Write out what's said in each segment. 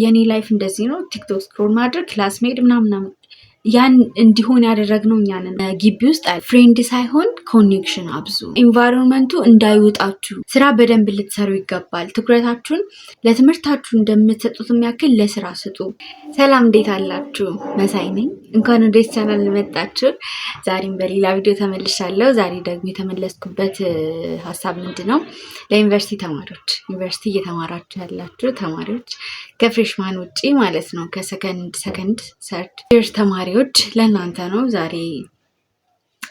የኔ ላይፍ እንደዚህ ነው፣ ቲክቶክ ስክሮል ማድረግ፣ ክላስ መሄድ ምናምን ያን እንዲሆን ያደረግነው እኛ ነን። ግቢ ውስጥ ፍሬንድ ሳይሆን ኮኔክሽን አብዙ። ኢንቫይሮንመንቱ እንዳይወጣችሁ ስራ በደንብ ልትሰሩ ይገባል። ትኩረታችሁን ለትምህርታችሁ እንደምትሰጡት ያክል ለስራ ስጡ። ሰላም፣ እንዴት አላችሁ? መሳይ ነኝ። እንኳን ወደ ቻናል መጣችሁ። ዛሬም በሌላ ቪዲዮ ተመልሻለሁ። ዛሬ ደግሞ የተመለስኩበት ሀሳብ ምንድን ነው? ለዩኒቨርሲቲ ተማሪዎች፣ ዩኒቨርሲቲ እየተማራችሁ ያላችሁ ተማሪዎች ከፍሬሽማን ውጪ ማለት ነው፣ ከሰከንድ ሰርድ ተማሪዎች ለእናንተ ነው ዛሬ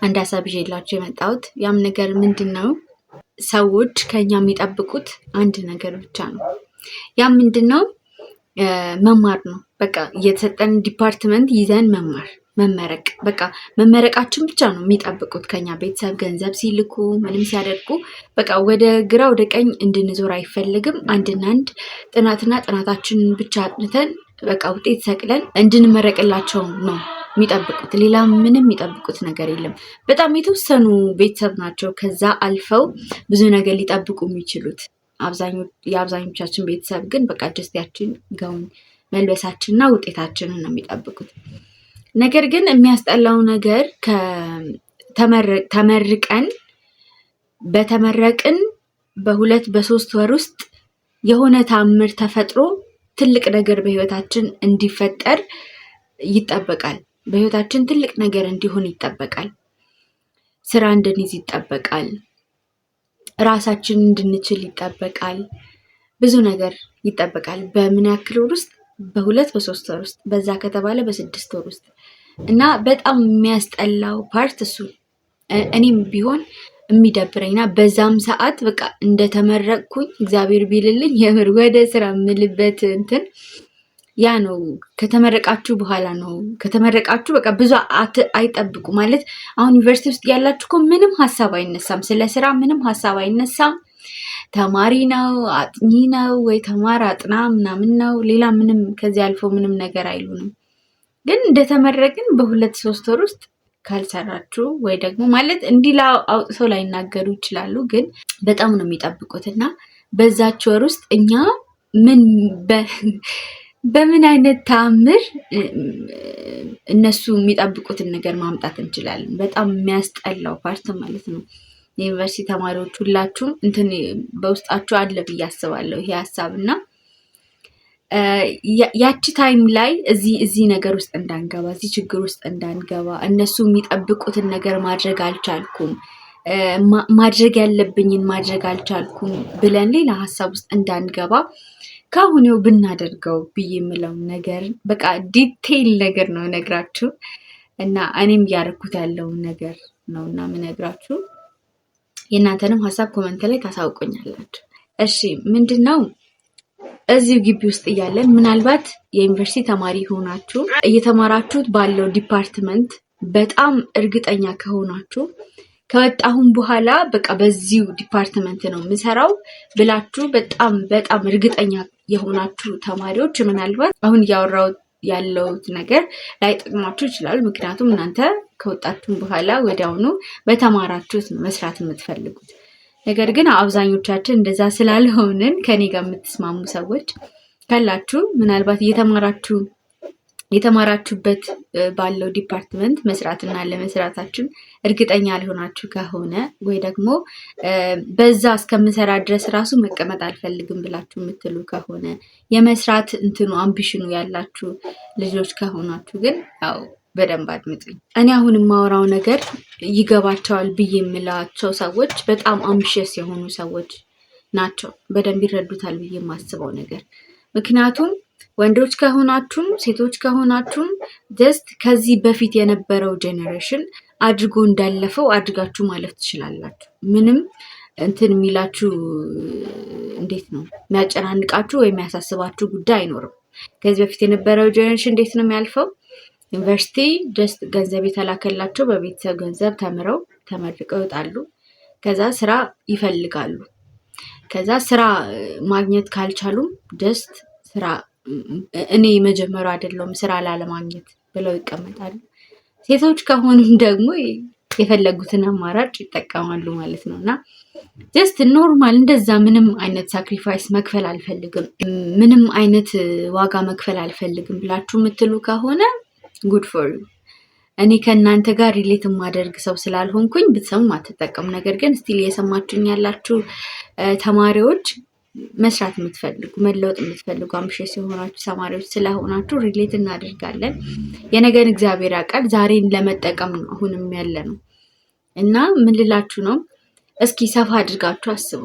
አንድ ሀሳብ ይዤላችሁ የመጣሁት። ያም ነገር ምንድን ነው? ሰዎች ከኛ የሚጠብቁት አንድ ነገር ብቻ ነው። ያም ምንድን ነው? መማር ነው። በቃ የተሰጠን ዲፓርትመንት ይዘን መመረቅ፣ በቃ መመረቃችን ብቻ ነው የሚጠብቁት ከኛ። ቤተሰብ ገንዘብ ሲልኩ ምንም ሲያደርጉ በቃ ወደ ግራ ወደ ቀኝ እንድንዞር አይፈልግም። አንድና አንድ ጥናታችንን ብቻ አጥንተን በቃ ውጤት ሰቅለን እንድንመረቅላቸው ነው የሚጠብቁት። ሌላ ምንም የሚጠብቁት ነገር የለም። በጣም የተወሰኑ ቤተሰብ ናቸው ከዛ አልፈው ብዙ ነገር ሊጠብቁ የሚችሉት። የአብዛኞቻችን ቤተሰብ ግን በቃ ጀስቲያችን ጋውን መልበሳችንና ውጤታችንን ነው የሚጠብቁት። ነገር ግን የሚያስጠላው ነገር በተመረቅን በሁለት በሶስት ወር ውስጥ የሆነ ታምር ተፈጥሮ ትልቅ ነገር በህይወታችን እንዲፈጠር ይጠበቃል። በህይወታችን ትልቅ ነገር እንዲሆን ይጠበቃል። ስራ እንድንይዝ ይጠበቃል። ራሳችን እንድንችል ይጠበቃል። ብዙ ነገር ይጠበቃል። በምን ያክል ወር ውስጥ? በሁለት በሶስት ወር ውስጥ፣ በዛ ከተባለ በ6 ወር ውስጥ። እና በጣም የሚያስጠላው ፓርት እሱ እኔም ቢሆን የሚደብረኝና በዛም ሰዓት በቃ እንደተመረቅኩኝ እግዚአብሔር ቢልልኝ የምር ወደ ስራ የምልበት እንትን ያ ነው። ከተመረቃችሁ በኋላ ነው። ከተመረቃችሁ በቃ ብዙ አይጠብቁ ማለት አሁን ዩኒቨርሲቲ ውስጥ ያላችሁ እኮ ምንም ሀሳብ አይነሳም፣ ስለ ስራ ምንም ሀሳብ አይነሳም። ተማሪ ነው፣ አጥኚ ነው፣ ወይ ተማር አጥና ምናምን ነው። ሌላ ምንም ከዚህ አልፎ ምንም ነገር አይሉንም። ግን እንደተመረቅን በ2-3 ወር ውስጥ ካልሰራችሁ ወይ ደግሞ ማለት እንዲላ አውጥተው ላይናገሩ ይችላሉ፣ ግን በጣም ነው የሚጠብቁት። እና በዛች ወር ውስጥ እኛ በምን አይነት ተአምር እነሱ የሚጠብቁትን ነገር ማምጣት እንችላለን? በጣም የሚያስጠላው ፓርት ማለት ነው። የዩኒቨርሲቲ ተማሪዎች ሁላችሁም እንትን በውስጣችሁ አለ ብዬ አስባለሁ ይሄ ሀሳብ። እና ያቺ ታይም ላይ እዚህ ነገር ውስጥ እንዳንገባ፣ እዚህ ችግር ውስጥ እንዳንገባ፣ እነሱ የሚጠብቁትን ነገር ማድረግ አልቻልኩም፣ ማድረግ ያለብኝን ማድረግ አልቻልኩም ብለን ሌላ ሀሳብ ውስጥ እንዳንገባ ከአሁኔው ብናደርገው ብዬ የምለው ነገር በቃ ዲቴይል ነገር ነው ነግራችሁ። እና እኔም እያደረኩት ያለውን ነገር ነው እና ምነግራችሁ። የእናንተንም ሀሳብ ኮመንት ላይ ታሳውቁኛላችሁ። እሺ፣ ምንድን ነው እዚሁ ግቢ ውስጥ እያለን ምናልባት የዩኒቨርሲቲ ተማሪ ሆናችሁ እየተማራችሁት ባለው ዲፓርትመንት በጣም እርግጠኛ ከሆናችሁ ከወጣሁን በኋላ በቃ በዚሁ ዲፓርትመንት ነው የምሰራው ብላችሁ በጣም በጣም እርግጠኛ የሆናችሁ ተማሪዎች ምናልባት አሁን እያወራው ያለውት ነገር ላይጠቅማችሁ ይችላል። ምክንያቱም እናንተ ከወጣችሁን በኋላ ወዲያውኑ በተማራችሁት ነው መስራት የምትፈልጉት። ነገር ግን አብዛኞቻችን እንደዛ ስላልሆንን ከኔ ጋር የምትስማሙ ሰዎች ካላችሁ ምናልባት የተማራችሁበት ባለው ዲፓርትመንት መስራትና ለመስራታችን እርግጠኛ ያልሆናችሁ ከሆነ ወይ ደግሞ በዛ እስከምሰራ ድረስ ራሱ መቀመጥ አልፈልግም ብላችሁ የምትሉ ከሆነ የመስራት እንትኑ አምቢሽኑ ያላችሁ ልጆች ከሆናችሁ ግን ያው በደንብ አድምጡኝ። እኔ አሁን የማወራው ነገር ይገባቸዋል ብዬ የምላቸው ሰዎች በጣም አምቢሽስ የሆኑ ሰዎች ናቸው። በደንብ ይረዱታል ብዬ የማስበው ነገር ምክንያቱም ወንዶች ከሆናችሁም ሴቶች ከሆናችሁም ጀስት ከዚህ በፊት የነበረው ጄኔሬሽን አድርጎ እንዳለፈው አድርጋችሁ ማለፍ ትችላላችሁ። ምንም እንትን የሚላችሁ እንዴት ነው የሚያጨናንቃችሁ ወይም የሚያሳስባችሁ ጉዳይ አይኖርም። ከዚህ በፊት የነበረው ጄኔሬሽን እንዴት ነው የሚያልፈው? ዩኒቨርሲቲ ጀስት ገንዘብ የተላከላቸው በቤተሰብ ገንዘብ ተምረው ተመርቀው ይወጣሉ። ከዛ ስራ ይፈልጋሉ። ከዛ ስራ ማግኘት ካልቻሉም ጀስት ስራ እኔ መጀመሪያው አይደለሁም ስራ ላለማግኘት ብለው ይቀመጣሉ። ሴቶች ከሆኑም ደግሞ የፈለጉትን አማራጭ ይጠቀማሉ ማለት ነው። እና ጀስት ኖርማል እንደዛ ምንም አይነት ሳክሪፋይስ መክፈል አልፈልግም፣ ምንም አይነት ዋጋ መክፈል አልፈልግም ብላችሁ የምትሉ ከሆነ ጉድ ፎር ዩ። እኔ ከእናንተ ጋር ሪሌት የማደርግ ሰው ስላልሆንኩኝ ብትሰሙ አትጠቀሙ። ነገር ግን ስቲል እየሰማችሁኝ ያላችሁ ተማሪዎች፣ መስራት የምትፈልጉ መለወጥ የምትፈልጉ አምቢሽስ የሆናችሁ ተማሪዎች ስለሆናችሁ ሪሌት እናደርጋለን። የነገን እግዚአብሔር ያውቃል። ዛሬን ለመጠቀም ነው አሁንም ያለ ነው እና ምን ልላችሁ ነው፣ እስኪ ሰፋ አድርጋችሁ አስቡ።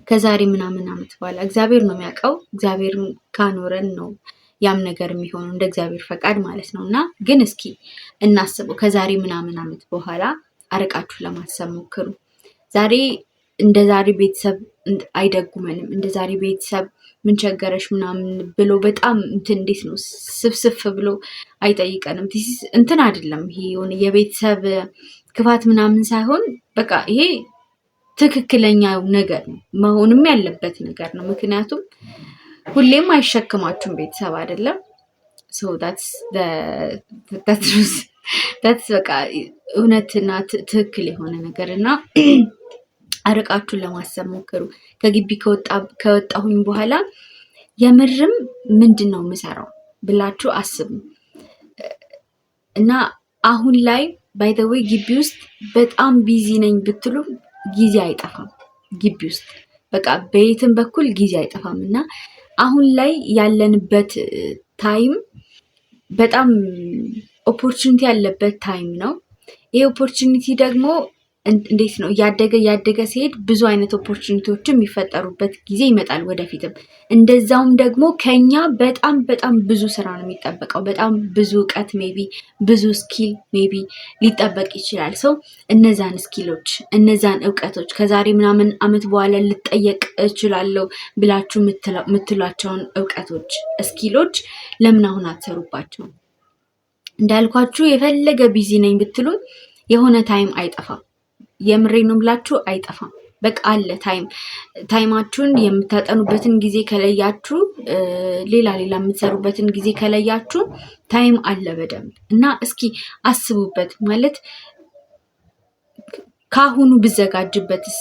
ከዛሬ ምናምን ዓመት በኋላ እግዚአብሔር ነው የሚያውቀው። እግዚአብሔር ካኖረን ነው ያም ነገር የሚሆነው እንደ እግዚአብሔር ፈቃድ ማለት ነው። እና ግን እስኪ እናስበው፣ ከዛሬ ምናምን ዓመት በኋላ አርቃችሁ ለማሰብ ሞክሩ። ዛሬ እንደ ዛሬ ቤተሰብ አይደጉመንም። እንደ ዛሬ ቤተሰብ ምን ቸገረሽ ምናምን ብሎ በጣም እንዴት ነው ስፍስፍ ብሎ አይጠይቀንም። እንትን አይደለም ይሄ የሆነ የቤተሰብ ክፋት ምናምን ሳይሆን በቃ ይሄ ትክክለኛ ነገር ነው፣ መሆንም ያለበት ነገር ነው። ምክንያቱም ሁሌም አይሸክማችሁም ቤተሰብ አይደለም። በቃ እውነትና ትክክል የሆነ ነገር እና አርቃችሁን ለማሰብ ሞክሩ። ከግቢ ከወጣሁኝ በኋላ የምርም ምንድን ነው የምሰራው ብላችሁ አስቡ። እና አሁን ላይ ባይ ዘ ዌይ ግቢ ውስጥ በጣም ቢዚ ነኝ ብትሉ ጊዜ አይጠፋም። ግቢ ውስጥ በቃ በየትም በኩል ጊዜ አይጠፋም። እና አሁን ላይ ያለንበት ታይም በጣም ኦፖርቹኒቲ ያለበት ታይም ነው። ይሄ ኦፖርቹኒቲ ደግሞ እንዴት ነው እያደገ ሲሄድ ብዙ አይነት ኦፖርቹኒቲዎችም የሚፈጠሩበት ጊዜ ይመጣል ወደፊትም። እንደዛውም ደግሞ ከኛ በጣም በጣም ብዙ ስራ ነው የሚጠበቀው። በጣም ብዙ እውቀት ሜቢ ብዙ ስኪል ሜቢ ሊጠበቅ ይችላል። ሰው እነዛን ስኪሎች እነዛን እውቀቶች ከዛሬ ምናምን ዓመት በኋላ ልጠየቅ እችላለሁ ብላችሁ የምትሏቸውን እውቀቶች ስኪሎች ለምን አሁን አትሰሩባቸው? እንዳልኳችሁ የፈለገ ቢዚ ነኝ ብትሉ የሆነ ታይም አይጠፋም። የምሬ ነው ብላችሁ አይጠፋም። በቃ አለ ታይማችሁን የምታጠኑበትን ጊዜ ከለያችሁ፣ ሌላ የምትሰሩበትን ጊዜ ከለያችሁ ታይም አለ በደንብ። እና እስኪ አስቡበት። ማለት ካሁኑ ብዘጋጅበትስ፣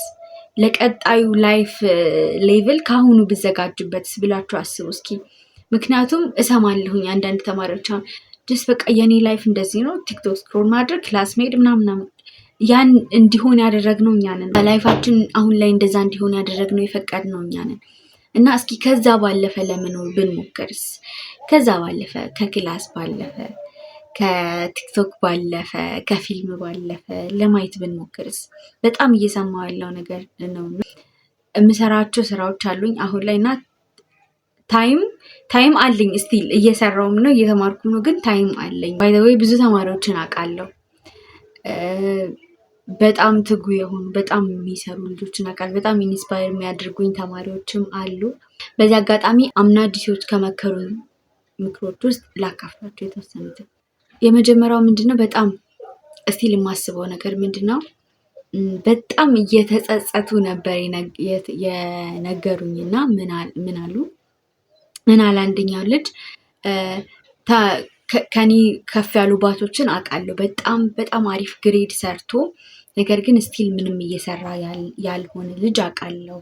ለቀጣዩ ላይፍ ሌቭል ካሁኑ ብዘጋጅበትስ ብላችሁ አስቡ እስኪ። ምክንያቱም እሰማለሁኝ አንዳንድ ተማሪዎች ጀስት በቃ የኔ ላይፍ እንደዚህ ነው፣ ቲክቶክ ስክሮል ማድረግ፣ ክላስ መሄድ ምናምን ያን እንዲሆን ያደረግነው እኛ ነን። በላይፋችን አሁን ላይ እንደዛ እንዲሆን ያደረግነው የፈቀድነው እኛ ነን። እና እስኪ ከዛ ባለፈ ለመኖር ብንሞክርስ? ከዛ ባለፈ ከክላስ ባለፈ ከቲክቶክ ባለፈ ከፊልም ባለፈ ለማየት ብንሞክርስ? በጣም እየሰማሁ ያለው ነገር ነው። የምሰራቸው ስራዎች አሉኝ አሁን ላይ እና ታይም አለኝ። ስቲል እየሰራውም ነው እየተማርኩም ነው፣ ግን ታይም አለኝ። ባይ ዘ ዌይ ብዙ ተማሪዎችን አውቃለሁ። በጣም ትጉ የሆኑ በጣም የሚሰሩ ልጆችን አውቃለሁ። በጣም ኢንስፓየር የሚያደርጉኝ ተማሪዎችም አሉ። በዚህ አጋጣሚ አምና ዲሲዎች ከመከሩኝ ምክሮች ውስጥ ላካፍላቸው የተወሰኑትን። የመጀመሪያው ምንድነው፣ በጣም እስቲል የማስበው ነገር ምንድነው፣ በጣም እየተጸጸቱ ነበር የነገሩኝና ምን አለ አንደኛው ልጅ ከኔ ከፍ ያሉ ባቾችን አውቃለሁ። በጣም በጣም አሪፍ ግሬድ ሰርቶ ነገር ግን ስቲል ምንም እየሰራ ያልሆነ ልጅ አውቃለሁ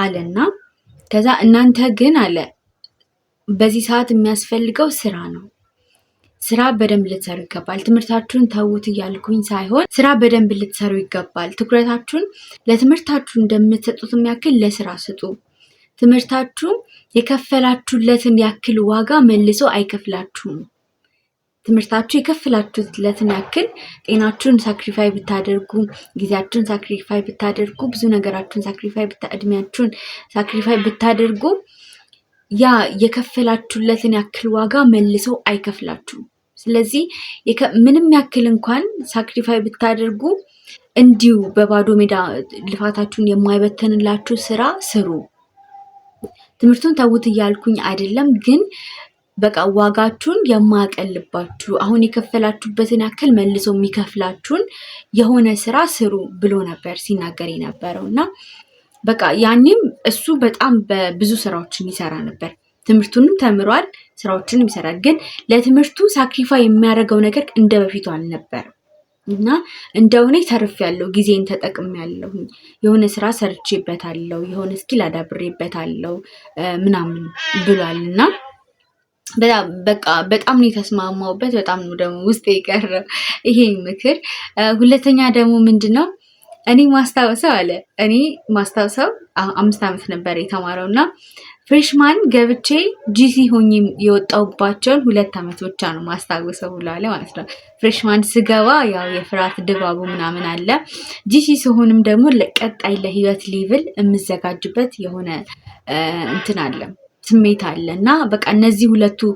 አለና ከዛ እናንተ ግን አለ በዚህ ሰዓት የሚያስፈልገው ስራ ነው። ስራ በደንብ ልትሰሩ ይገባል። ትምህርታችሁን ተዉት እያልኩኝ ሳይሆን ስራ በደንብ ልትሰሩ ይገባል። ትኩረታችሁን ለትምህርታችሁ እንደምትሰጡትም ያክል ለስራ ስጡ። ትምህርታችሁ የከፈላችሁለትን ያክል ዋጋ መልሶ አይከፍላችሁም። ትምህርታችሁ የከፈላችሁለትን ያክል ጤናችሁን ሳክሪፋይ ብታደርጉ፣ ጊዜያችሁን ሳክሪፋይ ብታደርጉ፣ ብዙ ነገራችሁን ሳክሪፋይ እድሜያችሁን ሳክሪፋይ ብታደርጉ ያ የከፈላችሁለትን ያክል ዋጋ መልሶ አይከፍላችሁም። ስለዚህ ምንም ያክል እንኳን ሳክሪፋይ ብታደርጉ እንዲሁ በባዶ ሜዳ ልፋታችሁን የማይበተንላችሁ ስራ ስሩ። ትምህርቱን ተውት እያልኩኝ አይደለም፣ ግን በቃ ዋጋችሁን የማያቀልባችሁ አሁን የከፈላችሁበትን ያክል መልሶ የሚከፍላችሁን የሆነ ስራ ስሩ ብሎ ነበር ሲናገር የነበረው እና በቃ ያኔም እሱ በጣም በብዙ ስራዎችን ይሰራ ነበር። ትምህርቱንም ተምሯል፣ ስራዎችንም ይሰራል። ግን ለትምህርቱ ሳክሪፋይ የሚያደርገው ነገር እንደ በፊቱ አልነበረም። እና እንደው እኔ ተርፌያለሁ፣ ጊዜን ተጠቅሜያለሁ፣ የሆነ ስራ ሰርቼበታለሁ፣ የሆነ ስኪል አዳብሬበታለሁ ምናምን ብሏል እና በጣም ነው የተስማማሁበት። በጣም ነው ደግሞ ውስጤ የቀረው ይሄ ምክር። ሁለተኛ ደግሞ ምንድነው እኔ ማስታወሰው 5 ዓመት ነበር የተማረው እና ፍሬሽማን ገብቼ ጂሲ ሆኜ የወጣሁባቸውን 2 ዓመት ብቻ ነው ማስታወሰው ብሏል ማለት ነው። ፍሬሽማን ስገባ ያው የፍርሃት ድባቡ ምናምን አለ። ጂሲ ስሆንም ደግሞ ለቀጣይ ለህይወት ሌቭል የምዘጋጅበት የሆነ እንትን አለ ስሜት አለ እና በቃ እነዚህ 2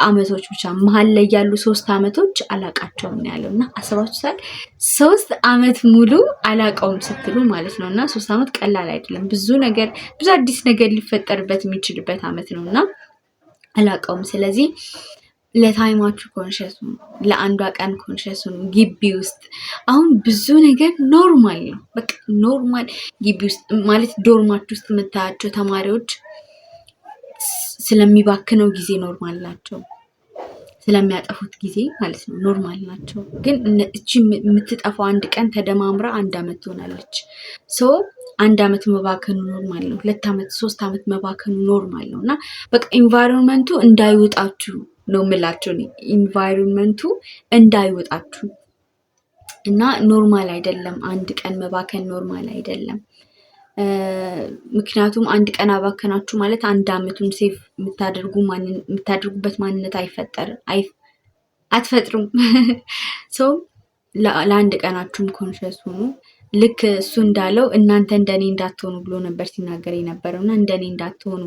ዓመቶች ብቻ መሀል ላይ ያሉ 3 ዓመቶች አላቃቸውም ነው ያለው እና አስባችሁታል 3 ዓመት ሙሉ አላቀውም ስትሉ ማለት ነው እና 3 ዓመት ቀላል አይደለም። ብዙ አዲስ ነገር ሊፈጠርበት የሚችልበት ዓመት ነው እና አላቀውም። ስለዚህ ለታይማችሁ ኮንሸስ ሁኑ፣ ለአንዷ ቀን ኮንሸስ ሁኑ። ግቢ ውስጥ አሁን ብዙ ነገር ኖርማል ነው። በቃ ኖርማል ግቢ ውስጥ ማለት ዶርማችሁ ውስጥ የምታያቸው ተማሪዎች ስለሚባክነው ጊዜ ኖርማል ናቸው፣ ስለሚያጠፉት ጊዜ ማለት ነው ኖርማል ናቸው። ግን እቺ የምትጠፋው 1 ቀን ተደማምራ 1 ዓመት ትሆናለች። ሶ 1 ዓመት መባከኑ ኖርማል ነው። 2 ዓመት 3 ዓመት መባከኑ ኖርማል ነው እና በቃ ኢንቫይሮንመንቱ እንዳይወጣችሁ ነው የምላቸው። ኢንቫይሮንመንቱ እንዳይወጣችሁ እና ኖርማል አይደለም። 1 ቀን መባከን ኖርማል አይደለም። ምክንያቱም 1 ቀን አባከናችሁ ማለት 1 ዓመቱን ሴፍ የምታደርጉበት ማንነት አትፈጥሩም። ሶ ለ1 ቀናችሁም ኮንሸስ ሁኑ። ልክ እሱ እንዳለው እናንተ እንደኔ እንዳትሆኑ ብሎ ነበር ሲናገር የነበረው እና እንደኔ እንዳትሆኑ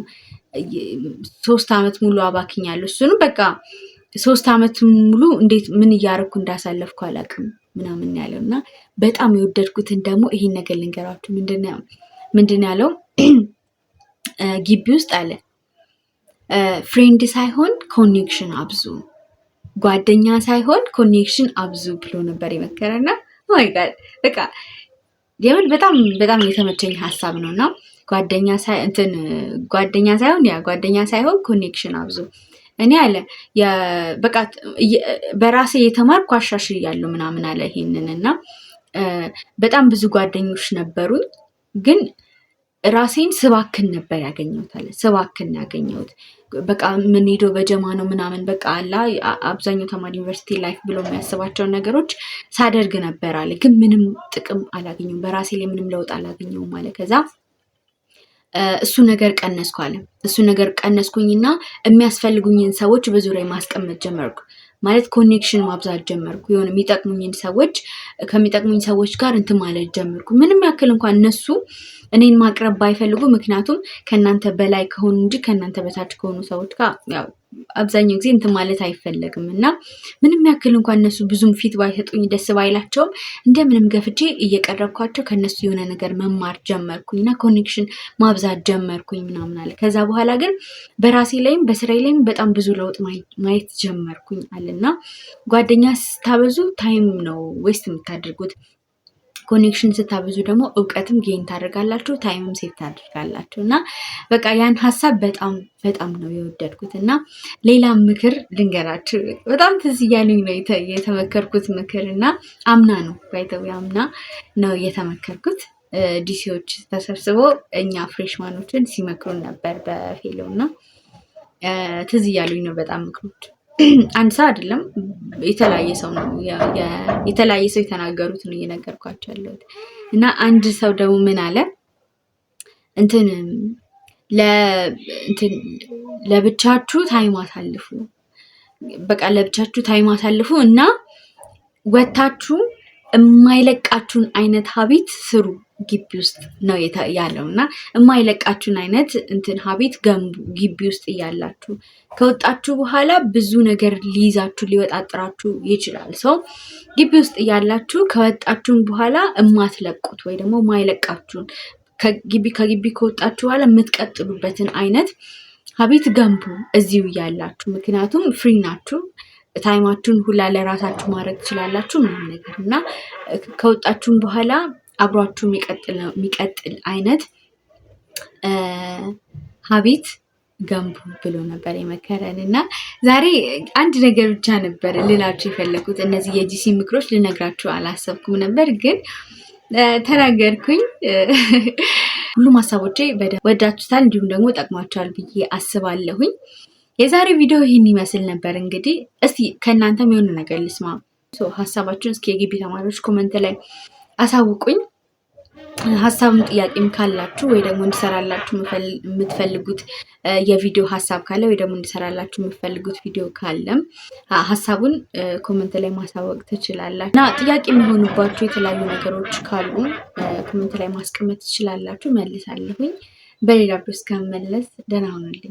3 ዓመት ሙሉ አባክኛለሁ። እሱንም በቃ 3 ዓመት ሙሉ እንዴት ምን እያደረኩ እንዳሳለፍኩ አላውቅም ምናምን ያለው እና በጣም የወደድኩትን ደግሞ ይሄን ነገር ልንገራችሁ። ምንድን ያለው ግቢ ውስጥ አለ ፍሬንድ ሳይሆን ኮኔክሽን አብዙ፣ ጓደኛ ሳይሆን ኮኔክሽን አብዙ ብሎ ነበር የመከረና ማይ ጋድ በቃ የምር በጣም የተመቸኝ ሀሳብ ነውና ጓደኛ ሳይሆን ኮኔክሽን አብዙ። እኔ አለ በቃ በራሴ የተማርኩ አሻሽያለሁ ምናምን አለ ይሄንን እና በጣም ብዙ ጓደኞች ነበሩኝ ግን ራሴን ስባክን ነበር ያገኘሁት አለ። ስባክን ያገኘሁት በቃ ምን ሄዶ በጀማ ነው ምናምን በቃ አላ አብዛኛው ተማሪ ዩኒቨርሲቲ ላይፍ ብሎ የሚያስባቸውን ነገሮች ሳደርግ ነበር አለ። ግን ምንም ጥቅም አላገኘሁም፣ በራሴ ላይ ምንም ለውጥ አላገኘሁም አለ። ከዛ እሱ ነገር ቀነስኩ አለ። እሱ ነገር ቀነስኩኝና የሚያስፈልጉኝን ሰዎች በዙሪያ ማስቀመጥ ጀመርኩ። ማለት ኮኔክሽን ማብዛት ጀመርኩ። የሆነ ከሚጠቅሙኝ ሰዎች ጋር እንትን ማለት ጀመርኩ። ምንም ያክል እንኳን እነሱ እኔን ማቅረብ ባይፈልጉ፣ ምክንያቱም ከእናንተ በላይ ከሆኑ እንጂ ከእናንተ በታች ከሆኑ ሰዎች ጋር ያው አብዛኛው ጊዜ እንትን ማለት አይፈለግም እና ምንም ያክል እንኳን እነሱ ብዙም ፊት ባይሰጡኝ ደስ ባይላቸውም እንደምንም ገፍቼ እየቀረብኳቸው ከእነሱ የሆነ ነገር መማር ጀመርኩኝ እና ኮኔክሽን ማብዛት ጀመርኩኝ ምናምን አለ። ከዛ በኋላ ግን በራሴ ላይም በስራዬ ላይም በጣም ብዙ ለውጥ ማየት ጀመርኩኝ አለና ጓደኛ ስታበዙ ታይም ነው ዌስት የምታደርጉት። ኮኔክሽን ስታበዙ ደግሞ እውቀትም ጌን ታደርጋላችሁ፣ ታይምም ሴቭ ታደርጋላችሁ እና በቃ ያን ሀሳብ በጣም ነው የወደድኩት። እና ሌላ ምክር ልንገራችሁ። በጣም ትዝ እያለኝ ነው የተመከርኩት ምክር እና አምና ነው የተመከርኩት። ዲሲዎች ተሰብስበው እኛ ፍሬሽማኖችን ሲመክሩን ነበር በፌሎ እና ትዝ እያሉኝ ነው በጣም ምክሮች። አንድ ሰው አይደለም የተለያየ ሰው ነው የተለያየ ሰው የተናገሩት ነው እየነገርኳቸው ያለሁት። እና አንድ ሰው ደግሞ ምን አለ ለብቻችሁ ታይም አሳልፉ፣ በቃ ለብቻችሁ ታይም አሳልፉ እና ወታችሁ የማይለቃችሁን አይነት ሀቢት ስሩ ግቢ ውስጥ ነው ያለው እና የማይለቃችሁን አይነት ሀቢት ገንቡ ግቢ ውስጥ እያላችሁ። ከወጣችሁ በኋላ ብዙ ነገር ሊወጣጥራችሁ ይችላል። ሰው ግቢ ውስጥ እያላችሁ ከወጣችሁን በኋላ የማትለቁት ወይ ደግሞ የማይለቃችሁን ከግቢ ከወጣችሁ በኋላ የምትቀጥሉበትን አይነት ሀቢት ገንቡ እዚሁ እያላችሁ። ምክንያቱም ፍሪ ናችሁ፣ ታይማችሁን ሁላ ለራሳችሁ ማድረግ ትችላላችሁ ምናምን ነገር እና ከወጣችሁን በኋላ አብሯችሁ የሚቀጥል አይነት ሀቢት ገንቡ ብሎ ነበር የመከረን እና ዛሬ አንድ ነገር ብቻ ነበር ልላችሁ የፈለኩት። እነዚህ የጂሲ ምክሮች ልነግራችሁ አላሰብኩም ነበር፣ ግን ተናገርኩኝ። ሁሉም ሀሳቦቼ ወዳችሁታል፣ እንዲሁም ደግሞ ጠቅሟችኋል ብዬ አስባለሁኝ። የዛሬ ቪዲዮ ይህን ይመስል ነበር። እንግዲህ እስቲ ከእናንተም የሆነ ነገር ልስማ። ሀሳባችሁን እስኪ የግቢ ተማሪዎች ኮመንት ላይ አሳውቁኝ። ሀሳብም ጥያቄም ካላችሁ ወይ ደግሞ እንዲሰራላችሁ የምትፈልጉት የቪዲዮ ሀሳብ ካለ ወይ ደግሞ እንዲሰራላችሁ የምትፈልጉት ቪዲዮ ካለም ሀሳቡን ኮመንት ላይ ማሳወቅ ትችላላችሁ። እና ጥያቄ የሚሆኑባችሁ የተለያዩ ነገሮች ካሉ ኮመንት ላይ ማስቀመጥ ትችላላችሁ፣ መልሳለሁኝ። በሌላ ቪዲዮ እስከምመለስ ደህና ሁኑልኝ።